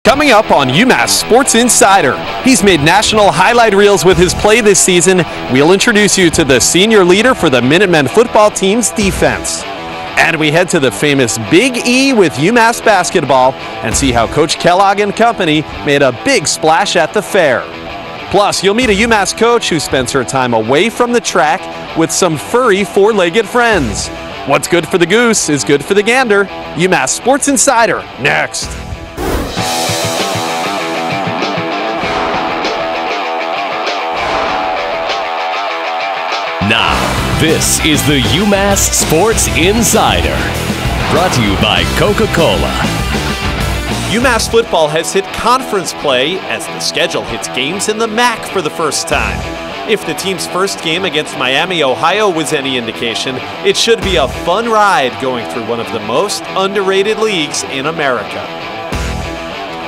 Coming up on UMass Sports Insider, he's made national highlight reels with his play this season. We'll introduce you to the senior leader for the Minutemen football team's defense. And we head to the famous Big E with UMass basketball and see how Coach Kellogg and company made a big splash at the fair. Plus, you'll meet a UMass coach who spends her time away from the track with some furry four-legged friends. What's good for the goose is good for the gander. UMass Sports Insider, next. Now, this is the UMass Sports Insider, brought to you by Coca-Cola. UMass football has hit conference play as the schedule hits games in the MAC for the first time. If the team's first game against Miami, Ohio was any indication, it should be a fun ride going through one of the most underrated leagues in America.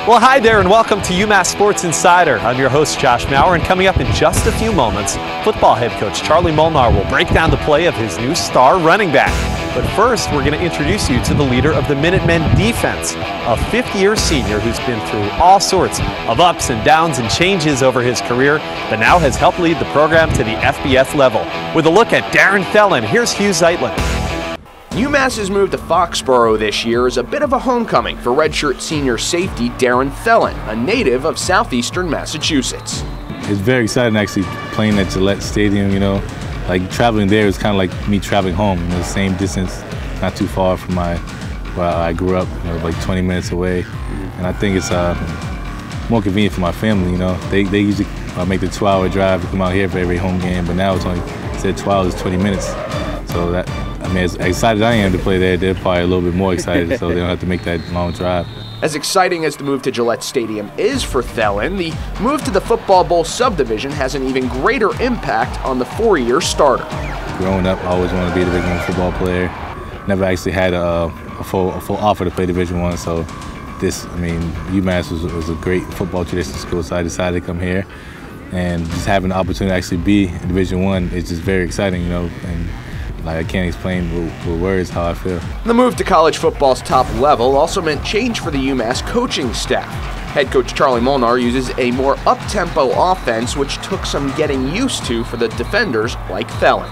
Well, hi there and welcome to UMass Sports Insider. I'm your host, Josh Maurer, and coming up in just a few moments, football head coach Charlie Molnar will break down the play of his new star running back. But first, we're going to introduce you to the leader of the Minutemen defense, a fifth-year senior who's been through all sorts of ups and downs and changes over his career, but now has helped lead the program to the FBS level. With a look at Darren Thelen, here's Hugh Zeitlin. UMass's move to Foxborough this year is a bit of a homecoming for redshirt senior safety Darren Thelen, a native of southeastern Massachusetts. It's very exciting actually playing at Gillette Stadium, you know. Like traveling there is kind of like me traveling home, you know, the same distance, not too far from where I grew up, you know, like 20 minutes away. And I think it's more convenient for my family, you know. They usually make the 2-hour drive to come out here for every home game, but now it's only, instead of 12, it's 20 minutes. So that, I mean, as excited as I am to play there, they're probably a little bit more excited, so they don't have to make that long drive. As exciting as the move to Gillette Stadium is for Thelen, the move to the Football Bowl subdivision has an even greater impact on the four-year starter. Growing up, I always wanted to be a Division I football player. Never actually had a full offer to play Division I, so this, I mean, UMass was a great football tradition school, so I decided to come here. And just having the opportunity to actually be in Division I is just very exciting, you know, and like I can't explain with words how I feel. The move to college football's top level also meant change for the UMass coaching staff. Head coach Charlie Molnar uses a more up-tempo offense, which took some getting used to for the defenders like Thelen.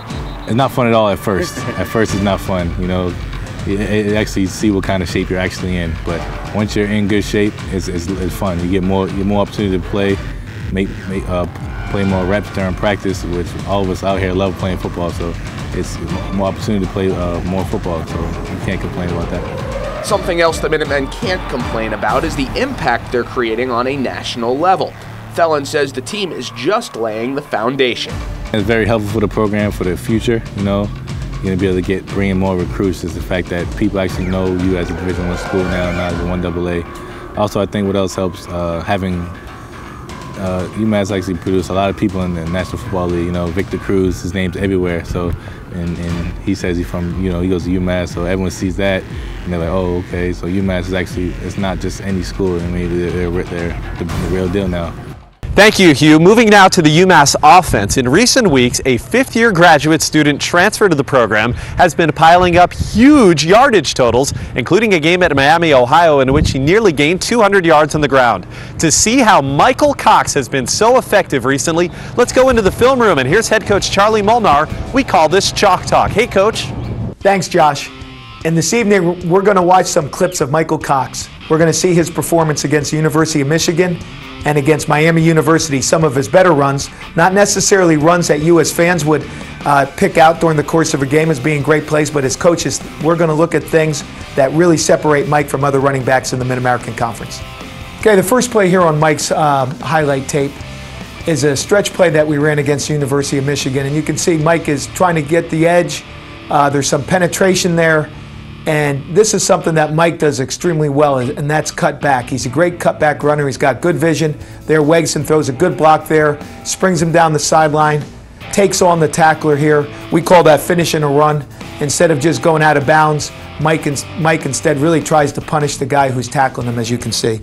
It's not fun at all at first. At first it's not fun, you know. It actually see what kind of shape you're actually in. But once you're in good shape, it's fun. You get more opportunity to play, play more reps during practice, which all of us out here love playing football. So it's more opportunity to play more football, so you can't complain about that. Something else the Minutemen can't complain about is the impact they're creating on a national level. Thelen says the team is just laying the foundation. It's very helpful for the program for the future, you know. You're going to be able to bring in more recruits is the fact that people actually know you as a Division I school now, not as a 1AA. Also, I think what else helps, having UMass actually produced a lot of people in the National Football League. You know, Victor Cruz, his name's everywhere. So, and he says he's from, you know, he goes to UMass. So everyone sees that, and they're like, oh, okay. So UMass is actually, it's not just any school. I mean, they're the real deal now. Thank you, Hugh. Moving now to the UMass offense. In recent weeks, a fifth-year graduate student transfer to the program has been piling up huge yardage totals, including a game at Miami, Ohio, in which he nearly gained 200 yards on the ground. To see how Michael Cox has been so effective recently, let's go into the film room, and here's head coach Charlie Molnar. We call this Chalk Talk. Hey, Coach. Thanks, Josh. And this evening, we're going to watch some clips of Michael Cox. We're going to see his performance against the University of Michigan and against Miami University, some of his better runs, not necessarily runs that you as fans would pick out during the course of a game as being great plays, but as coaches, we're going to look at things that really separate Mike from other running backs in the Mid-American Conference. Okay, the first play here on Mike's highlight tape is a stretch play that we ran against the University of Michigan, and you can see Mike is trying to get the edge. There's some penetration there. And this is something that Mike does extremely well, and that's cut back. He's a great cutback runner. He's got good vision. There, Wegson throws a good block there, springs him down the sideline, takes on the tackler here. We call that finishing a run. Instead of just going out of bounds, Mike instead really tries to punish the guy who's tackling him, as you can see.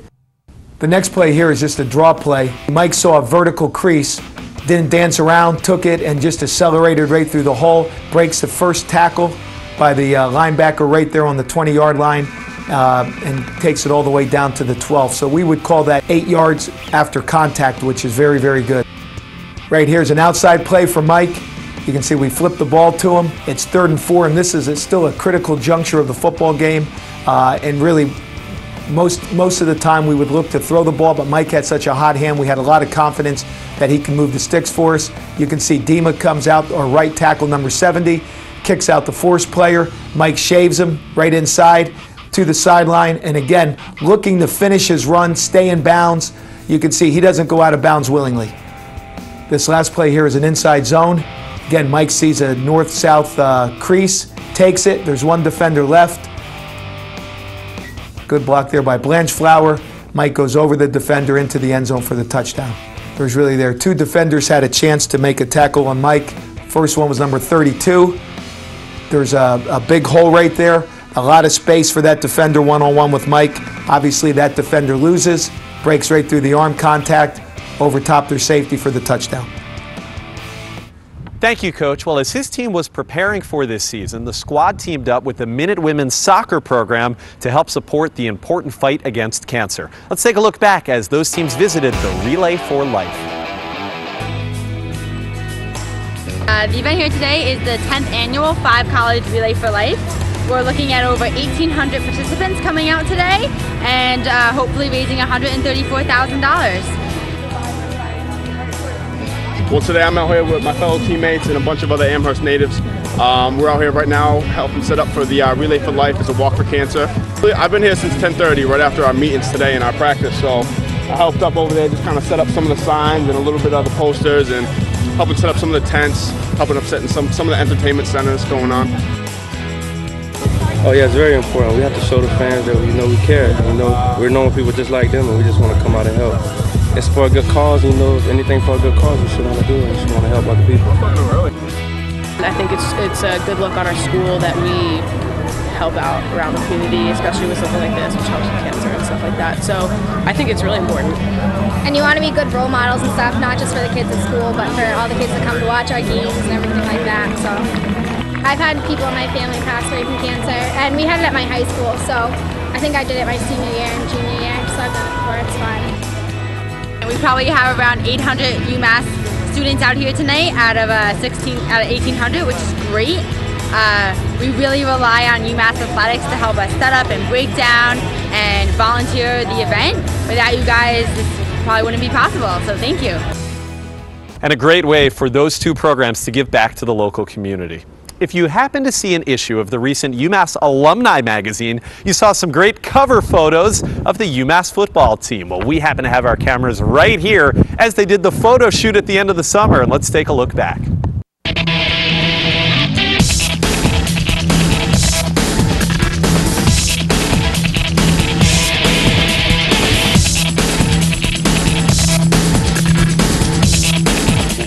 The next play here is just a draw play. Mike saw a vertical crease, didn't dance around, took it, and just accelerated right through the hole, breaks the first tackle by the linebacker right there on the 20-yard line, and takes it all the way down to the 12. So we would call that 8 yards after contact, which is very, very good. Right here is an outside play for Mike. You can see we flipped the ball to him. It's 3rd and 4, and this is still a critical juncture of the football game. And really, most of the time we would look to throw the ball, but Mike had such a hot hand, we had a lot of confidence that he can move the sticks for us. You can see Dima comes out, or right tackle number 70, kicks out the force player. Mike shaves him right inside to the sideline, and again, looking to finish his run, stay in bounds. You can see he doesn't go out of bounds willingly. This last play here is an inside zone. Again, Mike sees a north-south crease, takes it. There's one defender left. Good block there by Blanchflower. Mike goes over the defender into the end zone for the touchdown. There's really there. 2 defenders had a chance to make a tackle on Mike. First one was number 32. There's a big hole right there. A lot of space for that defender one-on-one with Mike. Obviously, that defender loses, breaks right through the arm contact, over top their safety for the touchdown. Thank you, Coach. Well, as his team was preparing for this season, the squad teamed up with the Minute Women's Soccer program to help support the important fight against cancer. Let's take a look back as those teams visited the Relay for Life. The event here today is the 10th annual 5 College Relay for Life. We're looking at over 1,800 participants coming out today and hopefully raising $134,000. Well, today I'm out here with my fellow teammates and a bunch of other Amherst natives. We're out here right now helping set up for the Relay for Life as a walk for cancer. I've been here since 10:30, right after our meetings today and our practice, so I helped up over there, just kind of set up some of the signs and a little bit of the posters and helping set up some of the tents, helping up setting some of the entertainment centers going on. Oh yeah, it's very important. We have to show the fans that we care. We're normal people just like them, and we just want to come out and help. It's for a good cause, anything for a good cause, we should want to do it. We should want to help other people. I think it's a good look on our school that we help out around the community, especially with something like this, which helps with cancer and stuff like that. So I think it's really important. And you want to be good role models and stuff, not just for the kids at school, but for all the kids that come to watch our games and everything like that. So I've had people in my family pass away from cancer, and we had it at my high school, so I think I did it my senior year and junior year, so I've done it before. It's fun. And we probably have around 800 UMass students out here tonight out of 1,800, which is great. We really rely on UMass Athletics to help us set up and break down and volunteer the event. Without you guys, this probably wouldn't be possible, so thank you. And a great way for those 2 programs to give back to the local community. If you happen to see an issue of the recent UMass Alumni magazine, you saw some great cover photos of the UMass football team. Well, we happen to have our cameras right here as they did the photo shoot at the end of the summer, and let's take a look back.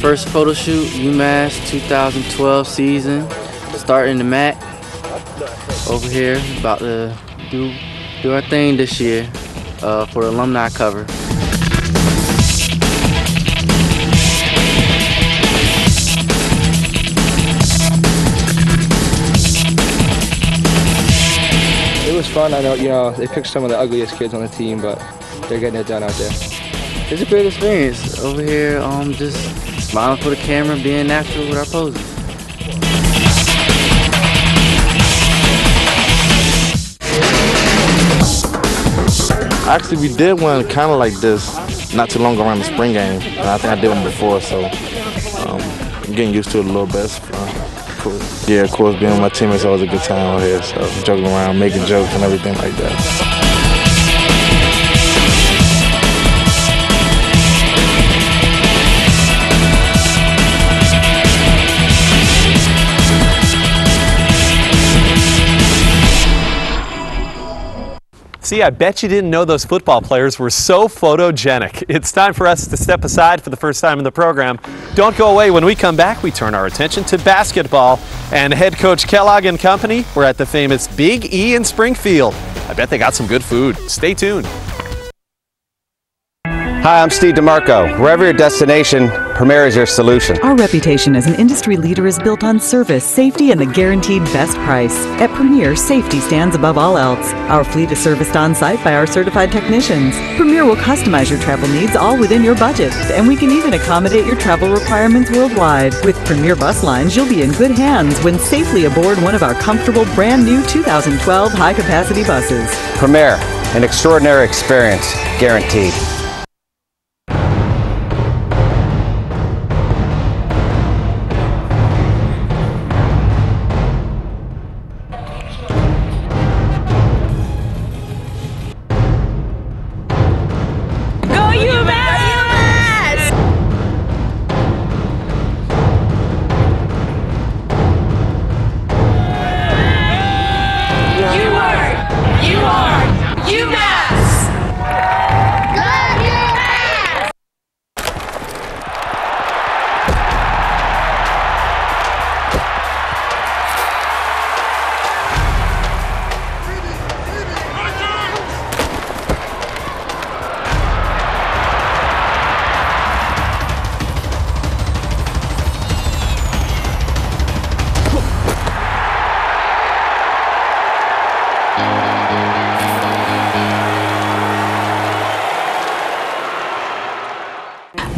First photo shoot, UMass 2012 season, starting the MAC over here, about to do our thing this year for the alumni cover. It was fun. I know, they picked some of the ugliest kids on the team, but they're getting it done out there. It's a great experience over here, just smiling for the camera, being natural with our poses. Actually, we did one kind of like this not too long ago around the spring game. I think I did one before, so I'm getting used to it a little bit. It's cool. Yeah, of course, being with my teammates is always a good time out here, so joking around, making jokes and everything like that. See, I bet you didn't know those football players were so photogenic. It's time for us to step aside for the first time in the program. Don't go away. When we come back, we turn our attention to basketball. And head coach Kellogg and company, we're at the famous Big E in Springfield. I bet they got some good food. Stay tuned. Hi, I'm Steve DeMarco. Wherever your destination, Premier is your solution. Our reputation as an industry leader is built on service, safety, and the guaranteed best price. At Premier, safety stands above all else. Our fleet is serviced on-site by our certified technicians. Premier will customize your travel needs all within your budget, and we can even accommodate your travel requirements worldwide. With Premier Bus Lines, you'll be in good hands when safely aboard one of our comfortable brand new 2012 high-capacity buses. Premier, an extraordinary experience, guaranteed.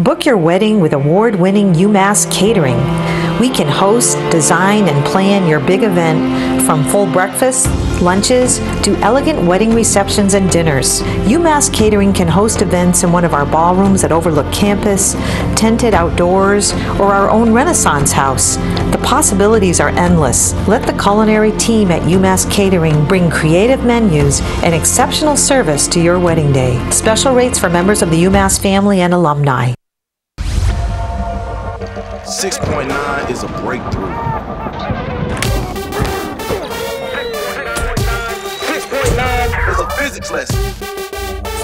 Book your wedding with award-winning UMass Catering. We can host, design, and plan your big event from full breakfasts, lunches, to elegant wedding receptions and dinners. UMass Catering can host events in one of our ballrooms that overlook campus, tented outdoors, or our own Renaissance house. The possibilities are endless. Let the culinary team at UMass Catering bring creative menus and exceptional service to your wedding day. Special rates for members of the UMass family and alumni. 6.9 is a breakthrough. 6.9 is a physics lesson.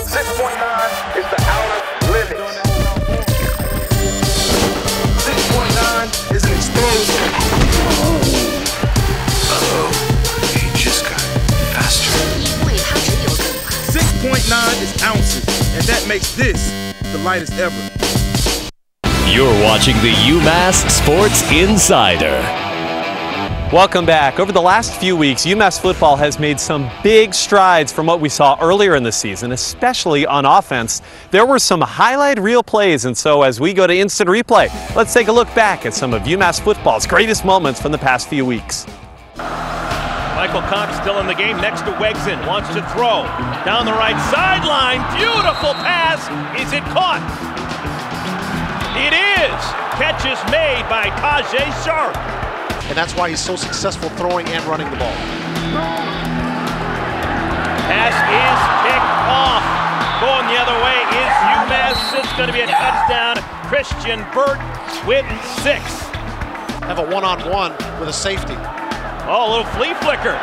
6.9 is the outer limits. 6.9 is an explosion. Uh-oh, he just got faster. 6.9 is ounces, and that makes this the lightest ever. You're watching the UMass Sports Insider. Welcome back. Over the last few weeks, UMass football has made some big strides from what we saw earlier in the season, especially on offense. There were some highlight reel plays, and so as we go to instant replay, let's take a look back at some of UMass football's greatest moments from the past few weeks. Michael Cox still in the game next to Wegson. Wants to throw. Down the right sideline. Beautiful pass. Is it caught? It is! Catch is made by Tajay Sharp. And that's why he's so successful throwing and running the ball. Pass is picked off. Going the other way is UMass. It's going to be a touchdown. Christian Burt with 6. Have a one-on-one with a safety. Oh, a little flea flicker.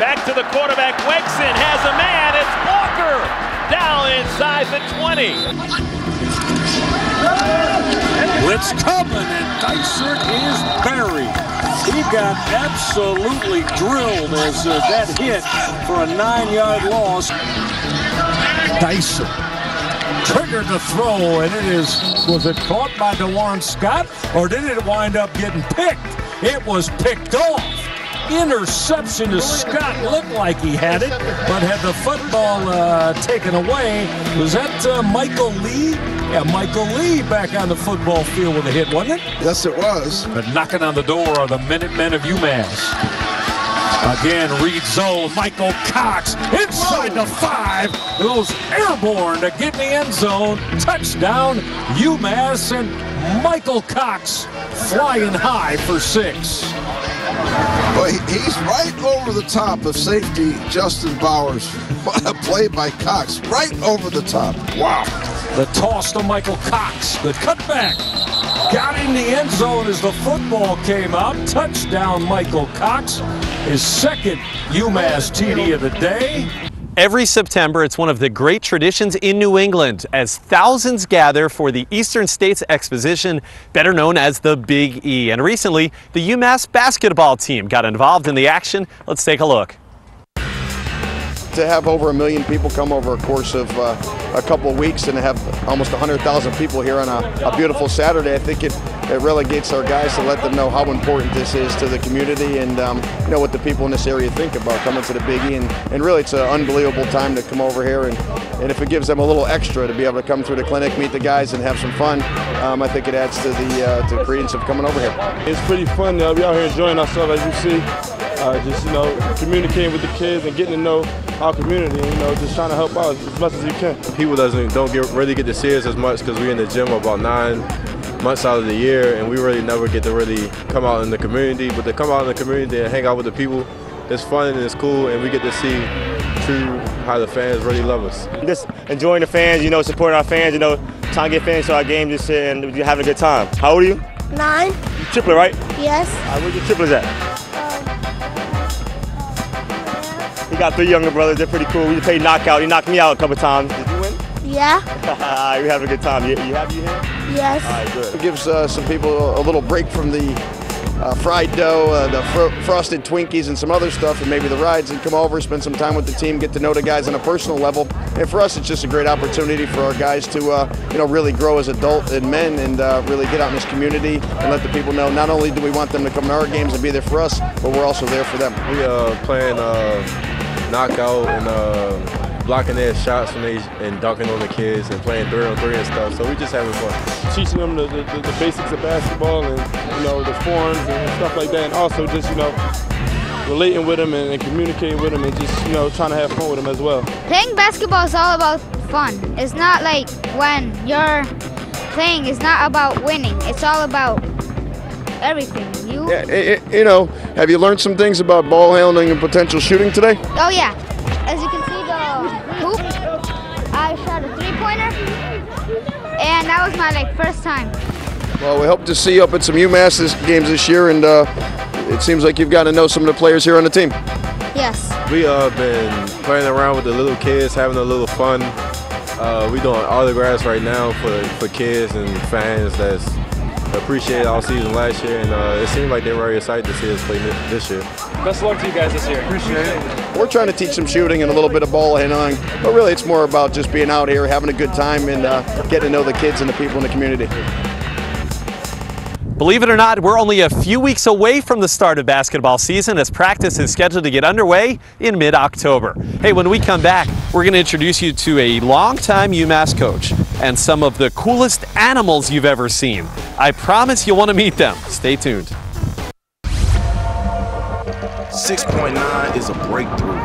Back to the quarterback. Wegson has a man. It's Walker. Down inside the 20. Blitz coming, and Dyson is buried. He got absolutely drilled as that hit for a 9-yard loss. Dyson triggered the throw, and was it caught by DeJuan Scott, or did it wind up getting picked? It was picked off. Interception to Scott. Looked like he had it, but had the football taken away. Was that Michael Lee? Yeah, Michael Lee back on the football field with a hit, wasn't it? Yes, it was. But knocking on the door are the Minutemen of UMass. Again, read zone. Michael Cox inside the 5. Goes airborne to get in the end zone. Touchdown, UMass, and Michael Cox flying high for 6. Well, he's right over the top of safety Justin Bowers. What a play by Cox. Right over the top. Wow. The toss to Michael Cox. The cutback. Got in the end zone as the football came out. Touchdown, Michael Cox. His second UMass TD of the day. Every September, it's one of the great traditions in New England as thousands gather for the Eastern States Exposition, better known as the Big E. And recently, the UMass basketball team got involved in the action. Let's take a look. to have over 1 million people come over a course of a couple of weeks and to have almost 100,000 people here on a beautiful Saturday, I think it relegates our guys to let them know how important this is to the community and you know what the people in this area think about coming to the Big E. And really, it's an unbelievable time to come over here. And if it gives them a little extra to be able to come through the clinic, meet the guys, and have some fun, I think it adds to the credence of coming over here. It's pretty fun. We out here enjoying ourselves, as you see. Just, you know, communicating with the kids and getting to know our community, and, you know, just trying to help out as much as you can. People don't really get to see us as much because we're in the gym about 9 months out of the year, and we really never get to really come out in the community. But to come out in the community and hang out with the people, it's fun and it's cool, and we get to see true how the fans really love us. Just enjoying the fans, you know, supporting our fans, you know, trying to get fans to our game, just and having a good time. How old are you? 9. Triplet, right? Yes. Where's your triplets at? He got 3 younger brothers. They're pretty cool. We just played knockout. He knocked me out a couple times. Did you win? Yeah. We having a good time. You happy you here? Yes. All right, good. It gives some people a little break from the fried dough, the frosted Twinkies and some other stuff, and maybe the rides, and come over, spend some time with the team, get to know the guys on a personal level. And for us, it's just a great opportunity for our guys to you know, really grow as adult and men and really get out in this community and let the people know not only do we want them to come to our games and be there for us, but we're also there for them. We playing knockout and blocking their shots from and dunking on the kids and playing 3-on-3 and stuff. So we just having fun. Teaching them the basics of basketball and, you know, the forms and stuff like that, and also just, you know, relating with them and communicating with them and just, you know, trying to have fun with them as well. Playing basketball is all about fun. It's not like when you're playing, it's not about winning. It's all about everything. You know, have you learned some things about ball handling and potential shooting today? Oh yeah. As you can see the hoop, I shot a 3-pointer, and that was my first time. Well, we hope to see you up at some UMass games this year, and it seems like you've got to know some of the players here on the team. Yes. We been playing around with the little kids, having a little fun. We doing autographs right now for kids and fans that's appreciated all season last year, and it seemed like they were very excited to see us play this year. Best of luck to you guys this year. Appreciate it. We're trying to teach some shooting and a little bit of ball handling, but really it's more about just being out here, having a good time, and getting to know the kids and the people in the community. Believe it or not, we're only a few weeks away from the start of basketball season as practice is scheduled to get underway in mid-October. Hey, when we come back, we're going to introduce you to a longtime UMass coach and some of the coolest animals you've ever seen. I promise you'll want to meet them. Stay tuned. 6.9 is a breakthrough.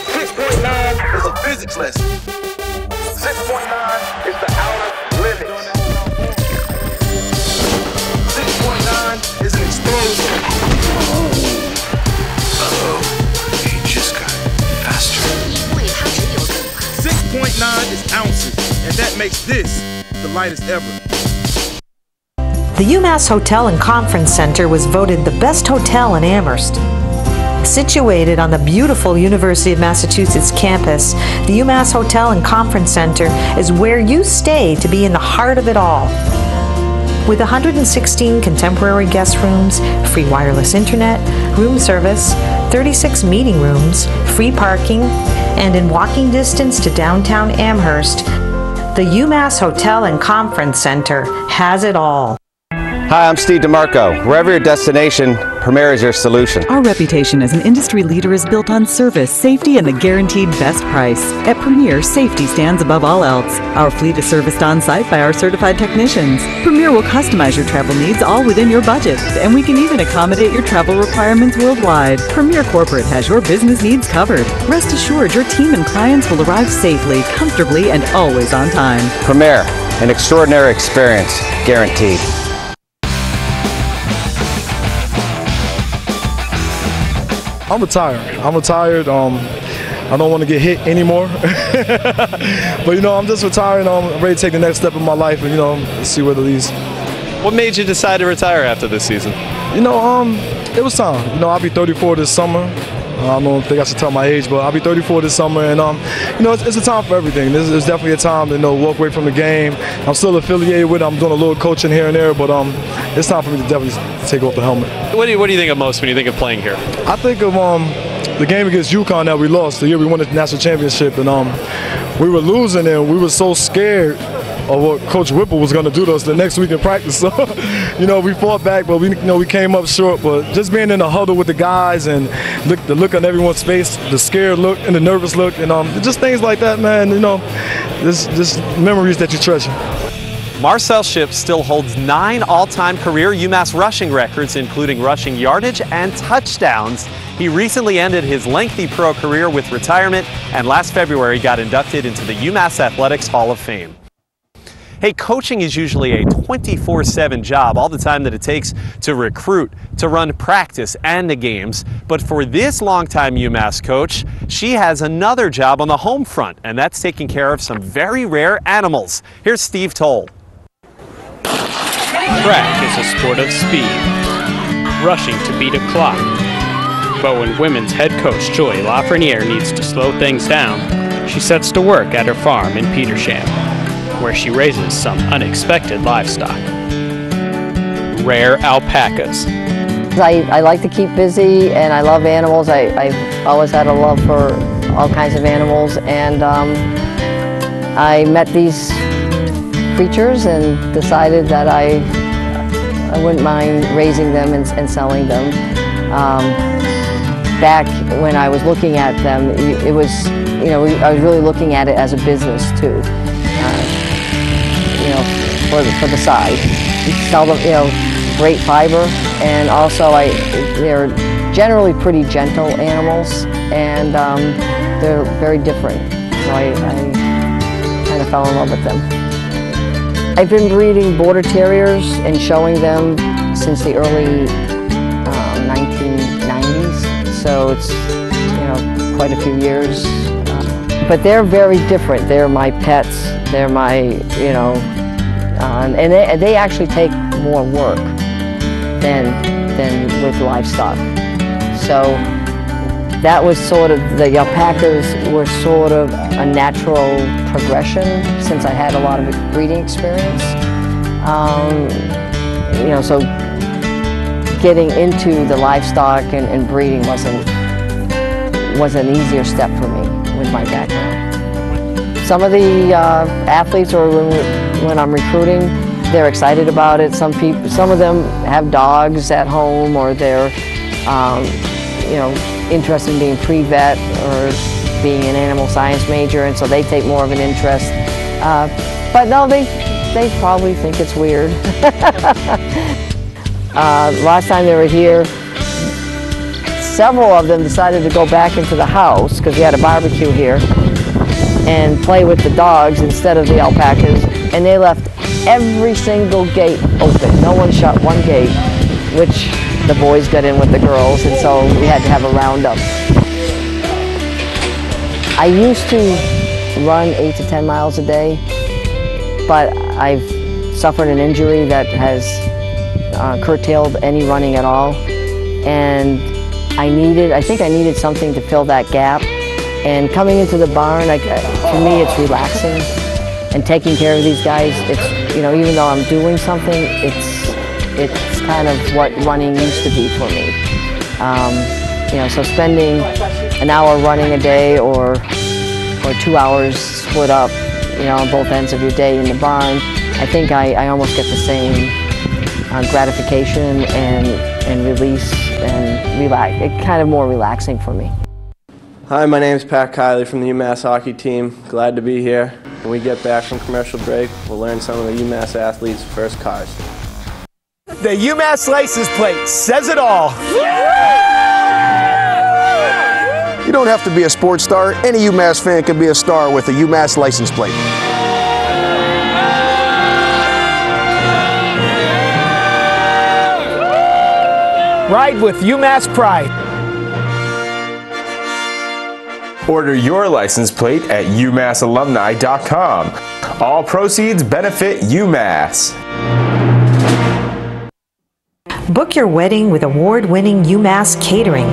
6.9 is a physics lesson. 6.9 is the outer limits. 6.9 is an explosion. Uh-oh, he just got faster. 6.9 is ounces, and that makes this the lightest ever. The UMass Hotel and Conference Center was voted the best hotel in Amherst. Situated on the beautiful University of Massachusetts campus, the UMass Hotel and Conference Center is where you stay to be in the heart of it all. With 116 contemporary guest rooms, free wireless internet, room service, 36 meeting rooms, free parking, and in walking distance to downtown Amherst, the UMass Hotel and Conference Center has it all. Hi, I'm Steve DeMarco. Wherever your destination, Premier is your solution. Our reputation as an industry leader is built on service, safety, and the guaranteed best price. At Premier, safety stands above all else. Our fleet is serviced on-site by our certified technicians. Premier will customize your travel needs all within your budget, and we can even accommodate your travel requirements worldwide. Premier Corporate has your business needs covered. Rest assured, your team and clients will arrive safely, comfortably, and always on time. Premier, an extraordinary experience, guaranteed. I'm retired. I don't want to get hit anymore. But, you know, I'm just retired. I'm ready to take the next step in my life and, you know, see where it leads. What made you decide to retire after this season? You know, it was time. You know, I'll be 34 this summer. I don't think I should tell my age, but I'll be 34 this summer, and you know, it's a time for everything. It's definitely a time to, you know, walk away from the game. I'm still affiliated with it. I'm doing a little coaching here and there, but it's time for me to definitely take off the helmet. What do you think of most when you think of playing here? I think of the game against UConn that we lost, the year we won the national championship, and we were losing, and we were so scared of what Coach Whipple was going to do to us the next week in practice. So, you know, we fought back, but we came up short. But just being in the huddle with the guys and the look on everyone's face, the scared look and the nervous look, and just things like that, man. You know, just memories that you treasure. Marcel Shipp still holds 9 all-time career UMass rushing records, including rushing yardage and touchdowns. He recently ended his lengthy pro career with retirement, and last February got inducted into the UMass Athletics Hall of Fame. Hey, coaching is usually a 24/7 job, all the time that it takes to recruit, to run practice and the games. But for this longtime UMass coach, she has another job on the home front, and that's taking care of some very rare animals. Here's Steve Toll. Track is a sport of speed, rushing to beat a clock. But when women's head coach Joy Lafreniere needs to slow things down, she sets to work at her farm in Petersham, where she raises some unexpected livestock. Rare alpacas. I like to keep busy, and I love animals. I've always had a love for all kinds of animals, and I met these creatures and decided that I wouldn't mind raising them and selling them. Back when I was looking at them, it was, you know, I was really looking at it as a business too. You know, for the side. You sell them, you know, great fiber, and also they're generally pretty gentle animals, and they're very different. So I kind of fell in love with them. I've been breeding border terriers and showing them since the early 1990s, so it's, you know, quite a few years. But they're very different. They're my pets. They're my, you know, and they actually take more work than with livestock. So that was sort of, the alpacas were sort of a natural progression since I had a lot of breeding experience. You know, so getting into the livestock and breeding was an easier step for me with my background. Some of the athletes, or when I'm recruiting, they're excited about it. Some of them have dogs at home, or they're, you know, interested in being pre-vet or being an animal science major, and so they take more of an interest. But no, they probably think it's weird. Last time they were here, several of them decided to go back into the house, because we had a barbecue here, and play with the dogs instead of the alpacas, and they left every single gate open. No one shut one gate, which the boys got in with the girls, and so we had to have a roundup. I used to run 8 to 10 miles a day, but I've suffered an injury that has curtailed any running at all, and I think I needed something to fill that gap. And coming into the barn, to me, it's relaxing, and taking care of these guys. It's, you know, even though I'm doing something, it's kind of what running used to be for me. You know, so spending an hour running a day, or 2 hours split up, you know, on both ends of your day in the barn, I think I almost get the same gratification and release and relax. It's kind of more relaxing for me. Hi, my name is Pat Kiley from the UMass hockey team. Glad to be here. When we get back from commercial break, we'll learn some of the UMass athletes' first cars. The UMass license plate says it all. You don't have to be a sports star. Any UMass fan can be a star with a UMass license plate. Ride with UMass pride. Order your license plate at UMassAlumni.com. All proceeds benefit UMass. Book your wedding with award-winning UMass Catering.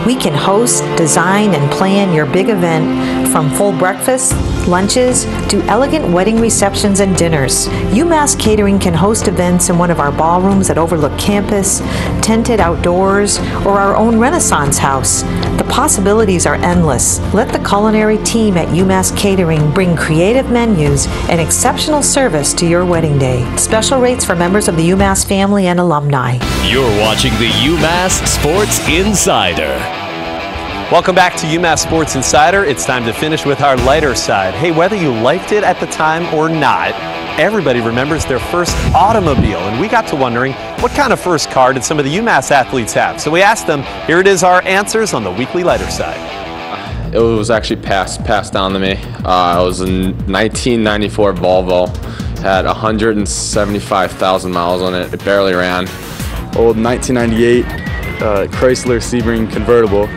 We can host, design, and plan your big event from full breakfast, lunches, to elegant wedding receptions and dinners. UMass Catering can host events in one of our ballrooms that overlook campus, tented outdoors, or our own Renaissance house. The possibilities are endless. Let the culinary team at UMass Catering bring creative menus and exceptional service to your wedding day. Special rates for members of the UMass family and alumni. You're watching the UMass Sports Insider. Welcome back to UMass Sports Insider. It's time to finish with our lighter side. Hey, whether you liked it at the time or not, everybody remembers their first automobile, and we got to wondering what kind of first car did some of the UMass athletes have. So we asked them. Here it is, our answers on the weekly lighter side. It was actually passed down to me. It was a 1994 Volvo. Had 175,000 miles on it. It barely ran. Old 1998 Chrysler Sebring convertible.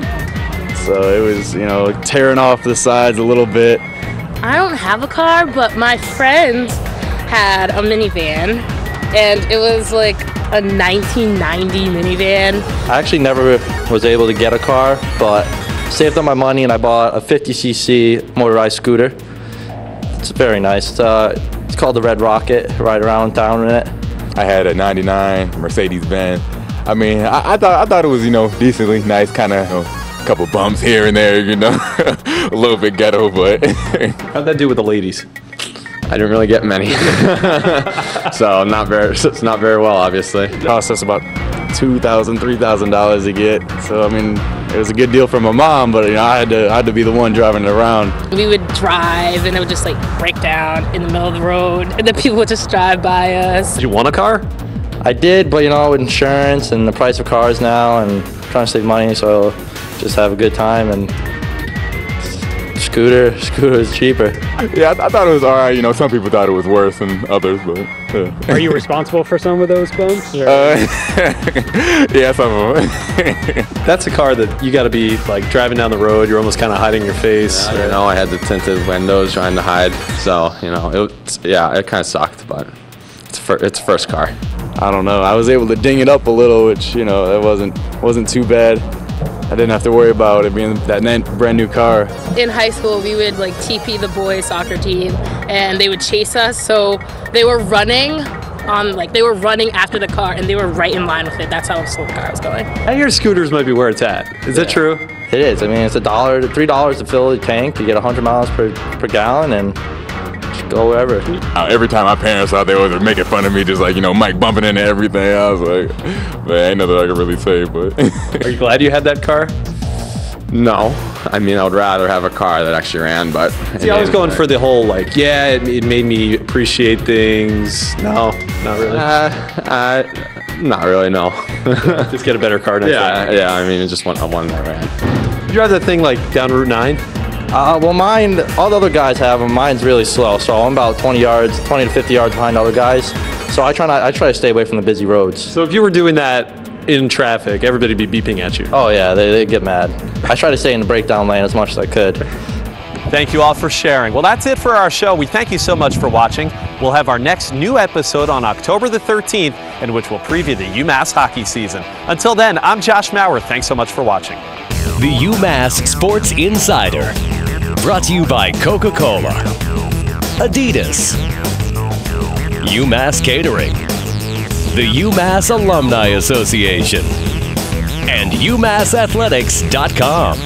So it was, you know, tearing off the sides a little bit. I don't have a car, but my friends had a minivan, and it was like a 1990 minivan. I actually never was able to get a car, but saved up my money and I bought a 50cc motorized scooter. It's very nice. It's called the Red Rocket. Ride around town in it. I had a 99 Mercedes-Benz. I mean, I thought it was, you know, decently nice, kind of, you know, a couple bumps here and there, you know, a little bit ghetto, but. How'd that do with the ladies? I didn't really get many, so it's not very well, obviously. It cost us about $2,000, $3,000 to get. So I mean, it was a good deal for my mom, but you know, I had to be the one driving it around. We would drive, and it would just like break down in the middle of the road, and then people would just drive by us. Did you want a car? I did, but you know, with insurance and the price of cars now, and trying to save money, so just have a good time. And scooter is cheaper. Yeah, I thought it was all right. You know, some people thought it was worse than others, but. Yeah. Are you responsible for some of those bumps? Yeah, some of them. That's a car that you got to be like driving down the road. You're almost kind of hiding your face. Yeah, you know, I had the tinted windows trying to hide, so you know, it kind of sucked, but it's first car. I don't know. I was able to ding it up a little, which you know, that wasn't too bad. I didn't have to worry about it being that brand new car. In high school, we would like TP the boys soccer team, and they would chase us. So they were running after the car, and they were right in line with it. That's how slow the car was going. I hear scooters might be where it's at. Is that true? It is. I mean, it's $1 to $3 to fill the tank. You get 100 miles per gallon, and just go wherever. Every time my parents out there was making fun of me, just like, you know, Mike bumping into everything. I was like, man, ain't nothing I can really say, but. Are you glad you had that car? No. I mean, I would rather have a car that actually ran, but. See, I was going for the whole, like, yeah, it made me appreciate things. No, not really. Not really, no. Just get a better car next time. Yeah, I mean, just one that ran. You drive that thing, like, down Route 9? Well, mine, all the other guys have them. Mine's really slow, so I'm about 20 to 50 yards behind other guys. So I try to stay away from the busy roads. So if you were doing that in traffic, everybody'd be beeping at you. Oh yeah, they get mad. I try to stay in the breakdown lane as much as I could. Thank you all for sharing. Well, that's it for our show. We thank you so much for watching. We'll have our next new episode on October the 13th, in which we'll preview the UMass hockey season. Until then, I'm Josh Maurer. Thanks so much for watching. The UMass Sports Insider, brought to you by Coca-Cola, Adidas, UMass Catering, the UMass Alumni Association, and UMassathletics.com.